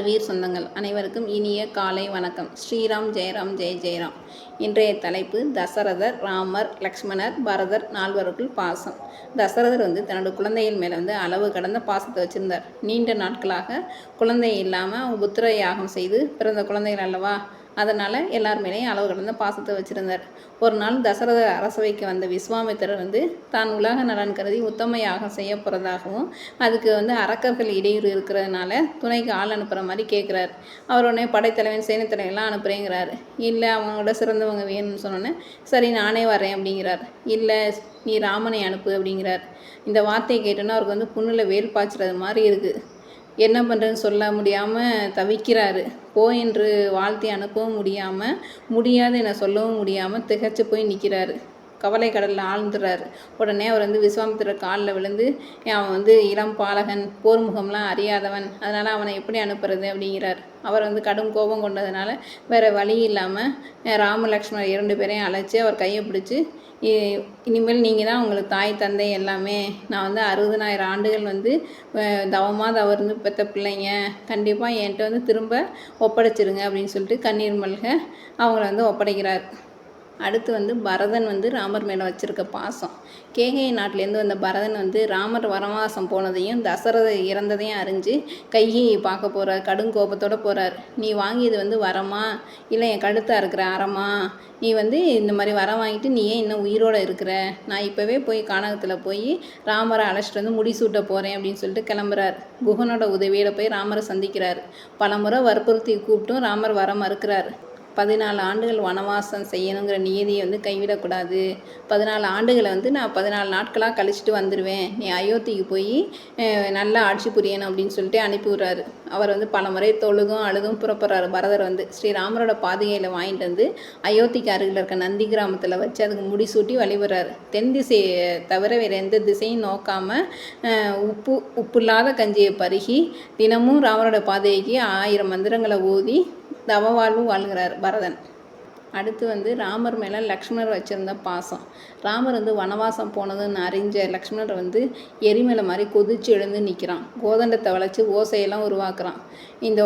வீர் சொந்தங்கள் அனைவருக்கும் இனிய காலை வணக்கம். ஸ்ரீராம் ஜெயராம் ஜெய ஜெயராம். இன்றைய தலைப்பு தசரதர், ராமர், லக்ஷ்மணர், பரதர் நால்வருக்குள் பாசம். தசரதர் தன்னோட குழந்தைகள் மேலே அளவு கடந்த பாசத்தை வச்சுருந்தார். நீண்ட நாட்களாக குழந்தை இல்லாமல் அவங்க புத்திர யாகம் செய்து பிறந்த குழந்தைகள் அல்லவா, அதனால் எல்லார் மேலேயும் அளவு கடந்த பாசத்தை வச்சுருந்தார். ஒரு நாள் தசரத அரசவைக்கு வந்த விஸ்வாமித்திரர் தான் உலக நலன் கருதி உத்தம யாகம் செய்ய போகிறதாகவும் அதுக்கு அரக்கர்கள் இடையூறு இருக்கிறதுனால துணைக்கு ஆள் அனுப்புகிற மாதிரி கேட்குறாரு. அவர் உடனே படைத்தலைவன் சேனைத்தலைவெல்லாம் அனுப்புகிறேங்கிறாரு. இல்லை, அவங்களோட சிறந்தவங்க வேணும்னு சொன்னோன்னே சரி நானே வரேன் அப்படிங்கிறார். இல்லை, நீ ராமனை அனுப்பு அப்படிங்கிறார். இந்த வார்த்தையை கேட்டோன்னா அவருக்கு புண்ணில் வேல் பாய்ச்சுறது மாதிரி இருக்குது. என்ன பண்ணுறதுன்னு சொல்ல முடியாமல் தவிக்கிறாரு. போ என்று வாழ்த்தி அனுப்பவும் முடியாது என சொல்லவும் முடியாமல் திகைச்சு போய் நிற்கிறாரு. கவலை கடலில் ஆழ்ந்துடுறாரு. உடனே அவர் விஸ்வாமித்திரர் காலில் விழுந்து, அவன் இளம் பாலகன், போர்முகம்லாம் அறியாதவன், அதனால் அவனை எப்படி அனுப்புறது அப்படிங்கிறார். அவர் கடும் கோபம் கொண்டதுனால வேறு வழி இல்லாமல் ராம லக்ஷ்மணர் 2 பேரையும் அழைச்சி அவர் கையை பிடிச்சி, இனிமேல் நீங்கள் தான் உங்களுக்கு தாய் தந்தை எல்லாமே. நான் 60,000 ஆண்டுகள் தவமாக தவறு பெற்ற பிள்ளைங்க, கண்டிப்பாக என்கிட்ட திரும்ப ஒப்படைச்சிருங்க அப்படின்னு சொல்லிட்டு கண்ணீர் மல்க அவங்கள ஒப்படைக்கிறார். அடுத்து பரதன் ராமர் மேலே வச்சுருக்க பாசம். கேகை நாட்டிலேருந்து வந்த பரதன் ராமர் வனவாசம் போனதையும் தசரதர் இறந்ததையும் அறிஞ்சு கைகையை பார்க்க போகிறார். கடும் கோபத்தோடு போகிறார். நீ வாங்கியது வரமா இல்லை என் கழுத்தாக இருக்கிற அறமா? நீ இந்த மாதிரி வரம் வாங்கிட்டு நீ ஏன் இன்னும் உயிரோடு இருக்கிற? நான் இப்போவே போய் கானகத்தில் போய் ராமரை அழைச்சிட்டு முடிசூட்ட போகிறேன் அப்படின்னு சொல்லிட்டு கிளம்புறார். குகனோட உதவியில் போய் ராமரை சந்திக்கிறார். பலமுறை வற்புறுத்தி கூப்பிட்டும் ராமர் வர மறுக்கிறார். 14 ஆண்டுகள் வனவாசம் செய்யணுங்கிற நியதியை கைவிடக்கூடாது. 14 ஆண்டுகளை நான் 14 நாட்களாக கழிச்சிட்டு வந்துடுவேன். நீ அயோத்திக்கு போய் நல்லா ஆட்சி புரியணும் அப்படின்னு சொல்லிட்டு அனுப்பி விட்றாரு. அவர் பல முறை தொழுகும் அழுதும் புறப்படுறாரு. பரதர் ஸ்ரீராமரோட பாதுகையில் வாங்கிட்டு அயோத்திக்கு அருகில் இருக்க நந்தி கிராமத்தில் வச்சு அதுக்கு முடிசூட்டி வழிபடுறாரு. தென் திசையை தவிர வேறு எந்த திசையும் நோக்காமல் உப்பு இல்லாத கஞ்சியை பருகி தினமும் ராமரோட பாதுகைக்கு 1000 மந்திரங்களை ஓதி தவ வாழ்வு வாழ்கிறார் பரதன். அடுத்து ராமர் மேலே லக்ஷ்மணர் வச்சுருந்த பாசம். ராமர் வனவாசம் போனதுன்னு அறிஞ்ச லக்ஷ்மணர் எரிமலை மாதிரி கொதிச்சு எழுந்து நிற்கிறான். கோதண்டத்தை வளைச்சி ஓசையெல்லாம் உருவாக்குறான்.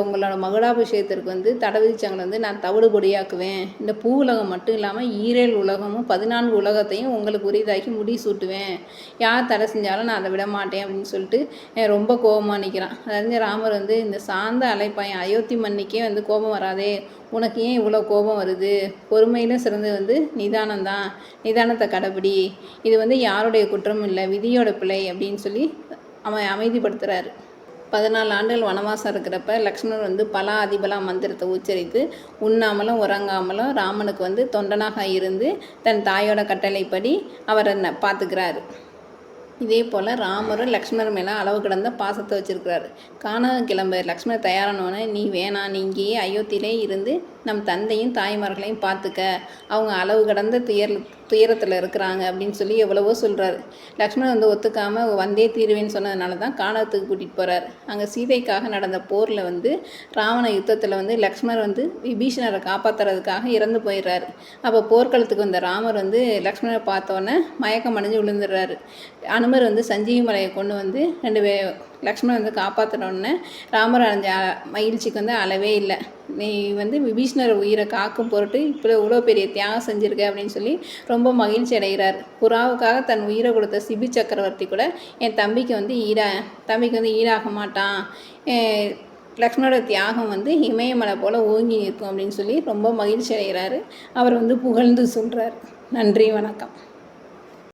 உங்களோட மகுடாபிஷேகத்திற்கு தடை விதிச்சவங்களை நான் தவிடு பொடியாக்குவேன். இந்த பூ உலகம் மட்டும் இல்லாமல் 7 உலகமும் 14 உலகத்தையும் உங்களுக்கு உரிதாக்கி முடி சூட்டுவேன். யார் தடை செஞ்சாலும் நான் அதை விட மாட்டேன் அப்படின்னு சொல்லிட்டு ரொம்ப கோபமாக நிற்கிறான். அதாவது ராமர் இந்த சார்ந்த அலைப்பாயன் அயோத்தி மன்னிக்கே கோபம் வராதே, உனக்கு ஏன் இவ்வளோ கோபம் வருது? பொறுமையிலும் சிறந்து நிதானம்தான், நிதானத்தை கடைப்பிடி, இது யாருடைய குற்றமும் இல்லை, விதியோட பிழை அப்படின்னு சொல்லி அவன் அமைதிப்படுத்துகிறாரு. 14 ஆண்டுகள் வனவாசம் இருக்கிறப்ப லக்ஷ்மணர் பலா அதிபலா மந்திரத்தை உச்சரித்து உண்ணாமலும் உறங்காமலும் ராமனுக்கு தொண்டனாக இருந்து தன் தாயோட கட்டளைப்படி அவரை பார்த்துக்கிறாரு. இதே போல் ராமரும் லக்ஷ்மணர் மேலே அளவு கடந்த பாசத்தை வச்சுருக்கிறாரு. கானகம் கிளம்ப லக்ஷ்மணர் தயாரானோன்னே, நீ வேணாம், நீ இங்கேயே அயோத்தியிலே இருந்து நம் தந்தையும் தாய்மார்களையும் பார்த்துக்க, அவங்க அளவு கடந்த துயரத்தில் இருக்கிறாங்க அப்படின்னு சொல்லி எவ்வளவோ சொல்கிறாரு. லக்ஷ்மணர் ஒத்துக்காமல் வந்தே தீருவேன்னு சொன்னதுனால தான் கானகத்துக்கு கூட்டிகிட்டு போகிறார். அங்கே சீதைக்காக நடந்த போரில் ராவண யுத்தத்தில் லக்ஷ்மணர் விபீஷணரை காப்பாற்றுறதுக்காக இறந்து போயிடுறாரு. அப்போ போர்க்களத்துக்கு வந்த ராமர் லக்ஷ்மணரை பார்த்தோன்னே மயக்கம் அடைஞ்சு விழுந்துடுறாரு. அனுமர் சஞ்சீவி மலையை கொண்டு 2 லக்ஷ்மணன் காப்பாற்றினோடனே ராமர் அடைஞ்ச மகிழ்ச்சிக்கு அளவே இல்லை. நீ விபீஷணர் உயிரை காக்கும் பொருட்டு இப்போ இவ்வளோ பெரிய தியாகம் செஞ்சுருக்க அப்படின்னு சொல்லி ரொம்ப மகிழ்ச்சி அடைகிறார். புறாவுக்காக தன் உயிரை கொடுத்த சிபி சக்கரவர்த்தி கூட என் தம்பிக்கு ஈடாக மாட்டான், லக்ஷ்மணோட தியாகம் இமயமலை போல் ஓங்கி நிற்கும் அப்படின்னு சொல்லி ரொம்ப மகிழ்ச்சி அடைகிறாரு. அவர் புகழ்ந்து சொல்கிறார். நன்றி, வணக்கம்.